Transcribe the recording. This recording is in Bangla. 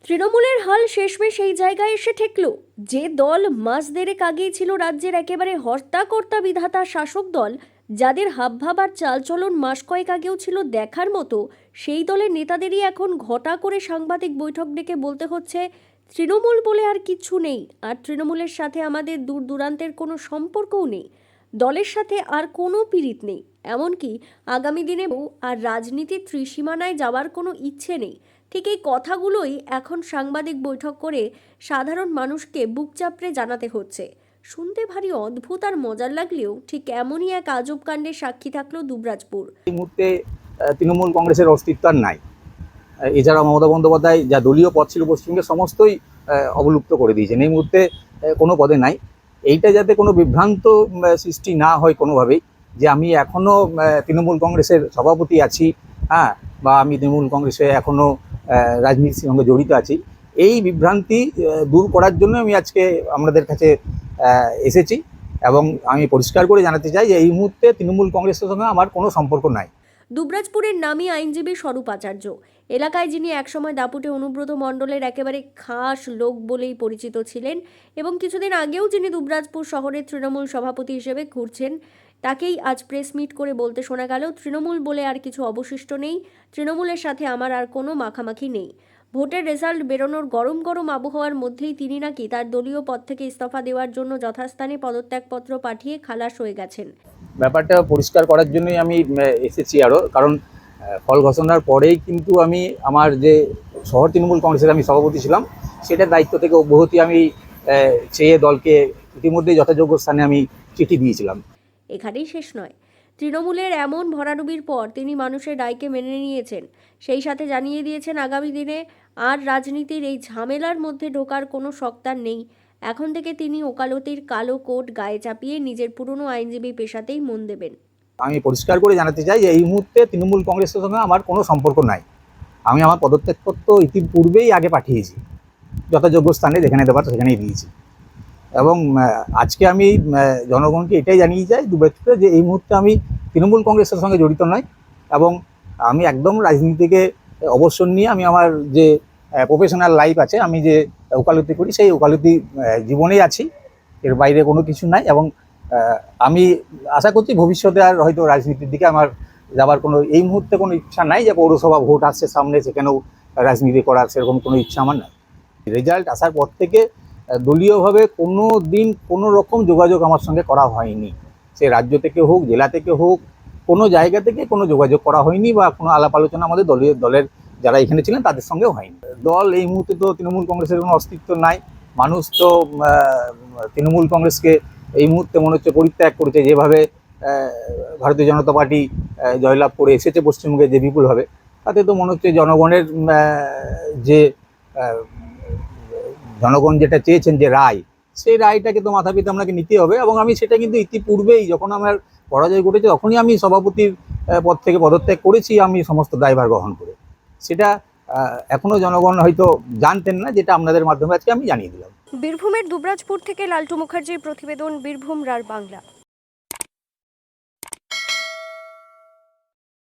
তৃণমূলের হাল শেষমেশ সেই জায়গায় এসে ঠেকল যে দল মাস দেড়েক আগেই ছিল রাজ্যের একেবারে হর্তাকর্তা বিধাতা শাসক দল, যাদের হাবভাব আর চালচলন মাস কয়েক আগেও ছিল দেখার মতো, সেই দলের নেতাদেরই এখন ঘটা করে সাংবাদিক বৈঠক ডেকে বলতে হচ্ছে তৃণমূল বলে আর কিচ্ছু নেই, আর তৃণমূলের সাথে আমাদের দূর দূরান্তের কোনো সম্পর্কও নেই, দলের সাথে আর কোনো পীড়িত নেই, এমনকি আগামী দিনেও আর রাজনীতির ত্রিসীমানায় যাওয়ার কোনো ইচ্ছে নেই। ঠিক এই কথাগুলোই এখন সাংবাদিক বৈঠক করে সাধারণ মানুষকে বুক চাপড়ে জানাতে হচ্ছে। শুনতে ভারী অদ্ভুত আর মজার লাগলেও ঠিক এমনই এক আজব কাণ্ডের সাক্ষী থাকলো দুবরাজপুর। এই মুহূর্তে তৃণমূল কংগ্রেসের অস্তিত্ব আর নাই। এছাড়া মমতা বন্দ্যোপাধ্যায় যা দলীয় পদ ছিল পশ্চিমবঙ্গে সমস্তই অবলুপ্ত করে দিয়েছেন। এই মুহূর্তে কোনো পদে নাই। এইটা যাতে কোনো বিভ্রান্ত সৃষ্টি না হয় কোনোভাবেই, যে আমি এখনও তৃণমূল কংগ্রেসের সভাপতি আছি, হ্যাঁ, বা আমি তৃণমূল কংগ্রেসে এখনও রাজনীতির সঙ্গে জড়িত আছি, এই বিভ্রান্তি দূর করার জন্য আমি আজকে আপনাদের কাছে এসেছি। এবং আমি পরিষ্কার করে জানাতে চাই যে এই মুহূর্তে তৃণমূল কংগ্রেসের সঙ্গে আমার কোনো সম্পর্ক নাই। দুবরাজপুরের নামী আইনজীবী স্বরূপ আচার্য, এলাকায় যিনি একসময় দাপুটে অনুব্রত মণ্ডলের একেবারে খাস লোক বলেই পরিচিত ছিলেন এবং কিছুদিন আগেও যিনি দুবরাজপুর শহরের তৃণমূল সভাপতি হিসেবে ঘুরছেন, তাকেই আজ প্রেস মিট করে বলতে শোনা গেল তৃণমূল বলে আর কিছু অবশিষ্ট নেই, তৃণমূলের সাথে আমার আর কোনো মাখামাখি নেই। ভোটের রেজাল্ট বেরোনোর গরম গরম আবহাওয়ার মধ্যেই তিনি নাকি তার দলীয় পদ থেকে ইস্তফা দেওয়ার জন্য যথাস্থানে পদত্যাগপত্র পাঠিয়ে খালাস হয়ে গেছেন। ব্যাপারটা পরিষ্কার করার জন্যই আমি এসেছি আরও, কারণ ফল ঘোষণার পরেই কিন্তু আমি আমার যে শহর তৃণমূল কংগ্রেসের আমি সভাপতি ছিলাম, সেটার দায়িত্ব থেকে অব্যাহতি আমি চেয়ে দলকে ইতিমধ্যেই যথাযোগ্য স্থানে আমি চিঠি দিয়েছিলাম। এখানেই শেষ নয়, তৃণমূলের এমন ভরাডুবির পর তিনি মানুষের রায়কে মেনে নিয়েছেন, সেই সাথে জানিয়ে দিয়েছেন আগামী দিনে আর রাজনীতির এই ঝামেলার মধ্যে ঢোকার কোনো শক্তার নেই। এখন থেকে তিনি ওকালতির কালো কোট গায়ে চাপিয়ে নিজের পুরনো আইনজীবী পেশাতেই মন দেবেন। আমি পরিষ্কার করে জানাতে চাই যে এই মুহূর্তে তৃণমূল কংগ্রেসের সঙ্গে আমার কোনো সম্পর্ক নাই। আমি আমার পদত্যাগপত্র ইতিপূর্বেই আগে পাঠিয়েছি, যথাযোগ্য স্থানে যেখানে দেবার সেখানেই দিয়েছি। এবং আজকে আমি জনগণকে এটাই জানিয়ে চাই দুবরাজপুরে, যে এই মুহূর্তে আমি তৃণমূল কংগ্রেসের সঙ্গে জড়িত নয় এবং আমি একদম রাজনীতি থেকে অবসর নিয়ে আমি আমার যে প্রফেশনাল লাইফ আছে, আমি যে ওকালতি করি সেই ওকালতি জীবনেই আছি, এর বাইরে কোনো কিছু নাই। এবং আমি আশা করছি ভবিষ্যতে আর হয়তো রাজনীতির দিকে আমার যাবার কোনো এই মুহূর্তে কোনো ইচ্ছা নাই, যে পৌরসভা ভোট আসছে সামনে সেখানেও রাজনীতি করার সেরকম কোনো ইচ্ছা আমার নাই। রেজাল্ট আসার পর থেকে দলীয়ভাবে কোনো দিন কোনো রকম যোগাযোগ আমার সঙ্গে করা হয়নি। সে রাজ্য থেকে হোক, জেলা থেকে হোক, কোনো জায়গা থেকে কোনো যোগাযোগ করা হয়নি বা কোনো আলাপ আলোচনা আমাদের দলের যারা এখানে ছিলেন তাদের সঙ্গেও হয়নি। দল এই মুহূর্তে তো তৃণমূল কংগ্রেসের কোনো অস্তিত্ব নাই। মানুষ তো তৃণমূল কংগ্রেসকে এই মুহূর্তে মনে হচ্ছে পরিত্যাগ করেছে, যেভাবে ভারতীয় জনতা পার্টি জয়লাভ করে এসেছে পশ্চিমবঙ্গে যে বিপুলভাবে, তাতে তো মনে হচ্ছে জনগণের যে জনগণ যেটা চেয়েছেন যে রায়, সেই রায়টাকে তো মাথা পেতে আপনাকে নিতে হবে। এবং আমি সেটা কিন্তু ইতিপূর্বেই যখন আমার পরাজয় ঘটেছে তখনই আমি সভাপতির পদ থেকে পদত্যাগ করেছি, আমি সমস্ত দায়ভার গ্রহণ করে। সেটা এখনও জনগণ হয়তো জানতেন না, যেটা আপনাদের মাধ্যমে আজকে আমি জানিয়ে দিলাম। বীরভূমের দুবরাজপুর থেকে লালটু মুখার্জির প্রতিবেদন, বীরভূম রার বাংলা।